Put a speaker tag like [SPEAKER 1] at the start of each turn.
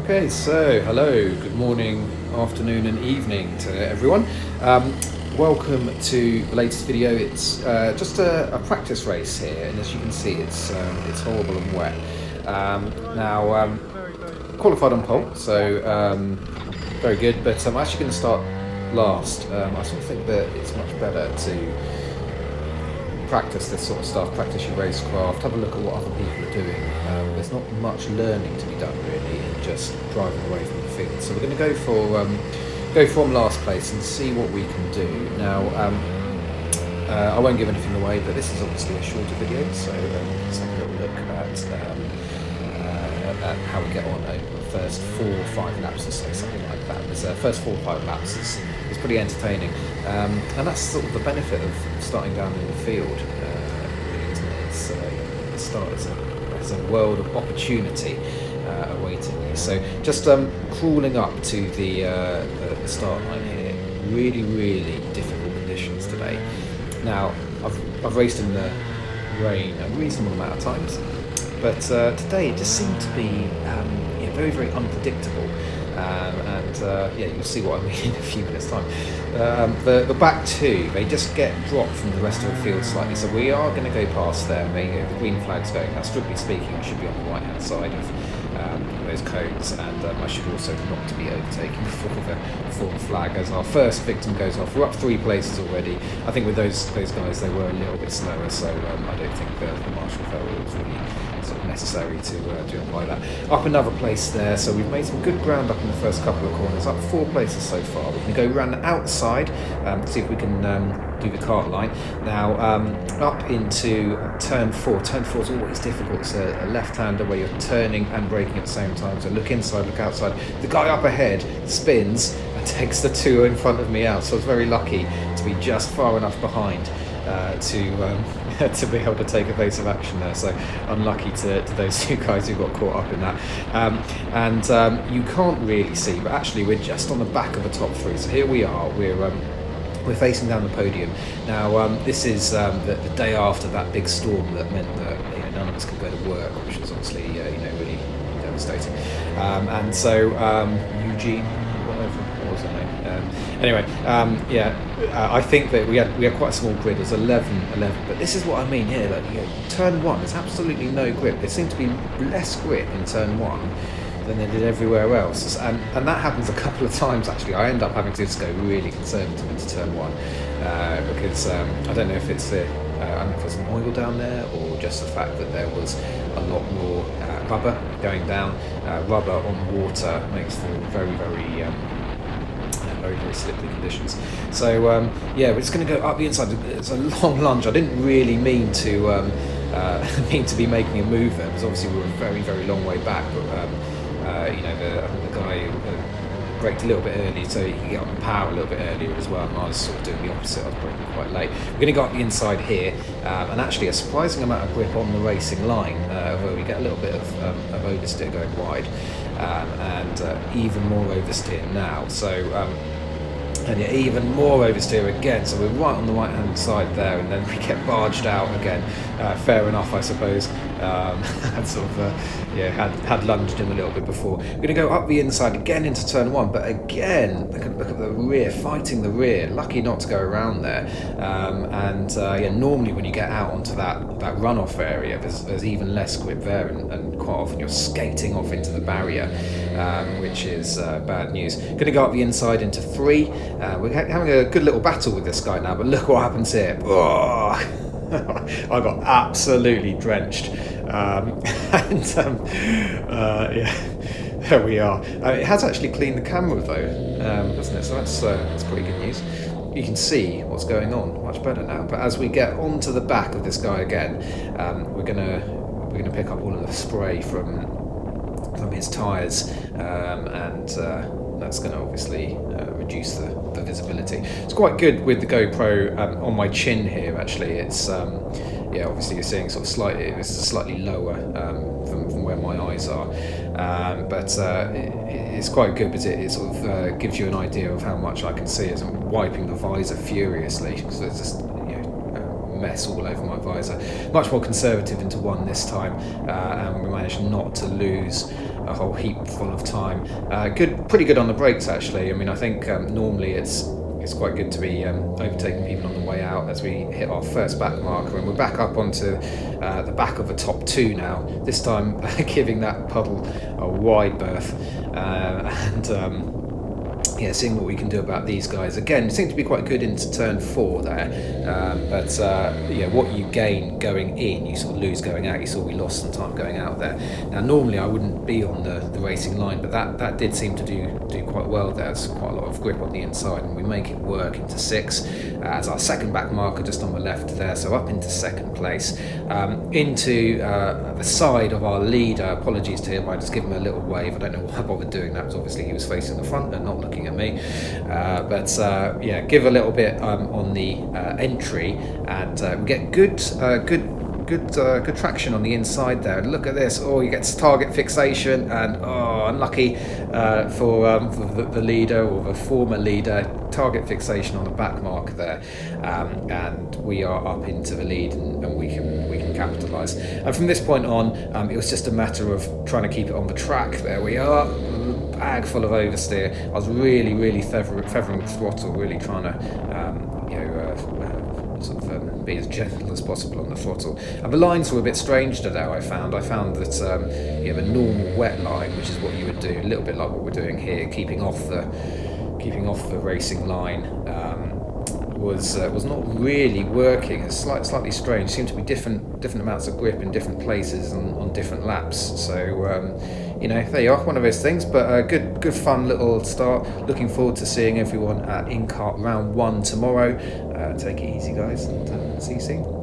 [SPEAKER 1] Okay, so hello, good morning, afternoon and evening to everyone. Welcome to the latest video. It's just a practice race here, and as you can see it's horrible and wet. Now, qualified on pole, so very good, but I'm actually going to start last. I sort of think that it's much better to practice this sort of stuff, practice your racecraft, have a look at what other people are doing. There's not much learning to be done really in just driving away from the field. So we're going to go from last place and see what we can do. Now, I won't give anything away, but this is obviously a shorter video, so let's have a little look at how we get on over the first 4 or 5 laps or so, something like that. The first 4 or 5 laps is pretty entertaining, and that's sort of the benefit of starting down in the field, really, isn't it? It's the start as a world of opportunity awaiting you. So just crawling up to the start line here, really difficult conditions today. Now I've raced in the rain a reasonable amount of times, but today it just seemed to be very unpredictable. You'll see what I mean in a few minutes' time. The back two, they just get dropped from the rest of the field slightly, so we are going to go past them. The green flag's going. Now, strictly speaking, I should be on the right-hand side of those cones, and I should also not to be overtaken before the full flag as our first victim goes off. We're up 3 places already. I think with those guys, they were a little bit slower, so I don't think the marshal felt it was really sort of necessary to apply that. Up another place there, so we've made some good ground up in the first couple of corners, up 4 places so far. We're going to go around the outside, see if we can do the kart line. Now, up into turn 4. Turn 4 is always difficult. It's a left-hander where you're turning and braking at the same time, so look inside, look outside. The guy up ahead spins and takes the 2 in front of me out, so I was very lucky to be just far enough behind to be able to take evasive action there. So unlucky to those 2 guys who got caught up in that. You can't really see, but actually we're just on the back of the top 3. So here we are. We're facing down the podium. Now, this is the day after that big storm that meant that none of us could go to work, which was obviously really devastating. Eugene, what was her name? I think that we had quite a small grid. It was 11, but this is what I mean here. Turn 1, there's absolutely no grip. There seemed to be less grip in turn 1 than they did everywhere else, and that happens a couple of times actually. I end up having to just go really conservative into turn 1 because I don't know if it's I don't know if there's an oil down there or just the fact that there was a lot more rubber going down. Rubber on water makes for very slippery conditions. So we're just going to go up the inside. It's a long lunge. I didn't really mean to be making a move there, because obviously we were a very long way back. But I think the guy braked a little bit early, so he could get on the power a little bit earlier as well. And I was sort of doing the opposite. I was braking quite late. We're going to go up the inside here, and actually a surprising amount of grip on the racing line, where we get a little bit of oversteer going wide, and even more oversteer now. So. Even more oversteer again, so we're right on the right hand side there, and then we get barged out again. Fair enough, I suppose. Had lunged him a little bit before. We're going to go up the inside again into turn 1, but again, look at the rear, fighting the rear. Lucky not to go around there. Normally when you get out onto that runoff area, there's even less grip there, and quite often you're skating off into the barrier, which is bad news. Going to go up the inside into 3. We're having a good little battle with this guy now, but look what happens here. Oh, I got absolutely drenched. There we are. It has actually cleaned the camera though, hasn't it? So that's pretty good news. You can see what's going on much better now. But as we get onto the back of this guy again, we're gonna pick up all of the spray from his tyres, and that's going to obviously reduce the visibility. It's quite good with the GoPro on my chin here. Actually, it's obviously you're seeing sort of slightly lower from where my eyes are, but it's quite good because it sort of gives you an idea of how much I can see as I'm wiping the visor furiously, because there's just mess all over my visor. Much more conservative into 1 this time, and we managed not to lose a whole heap full of time. Pretty good on the brakes actually. I mean, I think normally it's quite good to be overtaking people on the way out as we hit our first back marker, and we're back up onto the back of the top 2 now, this time giving that puddle a wide berth, and yeah, seeing what we can do about these guys. Again, seem to be quite good into turn 4 there, but yeah, what you gain going in, you sort of lose going out. You saw we lost some time going out there. Now, normally I wouldn't be on the racing line, but that did seem to do quite well there. There's quite a lot of grip on the inside, and we make it work into 6 as our second back marker just on the left there, so up into 2nd place, into the side of our leader. Apologies to him, I just give him a little wave. I don't know why I bothered doing that, because obviously he was facing the front and not looking at me, but yeah, give a little bit on the entry, and we get good traction on the inside there. And look at this. Oh, he gets target fixation, and unlucky for the leader, or the former leader. Target fixation on the back mark there, and we are up into the lead, and we can capitalise. And from this point on, it was just a matter of trying to keep it on the track. There we are, bag full of oversteer. I was really feathering the throttle, really trying to sort of be as gentle as possible on the throttle. And the lines were a bit strange today. I found that the normal wet line, which is what you would do, a little bit like what we're doing here, keeping off the racing line, was not really working. It's slightly strange. Seemed to be different amounts of grip in different places on different laps. So there you are, one of those things. But good fun little start. Looking forward to seeing everyone at Inkart round 1 tomorrow. Take it easy, guys, and see you soon.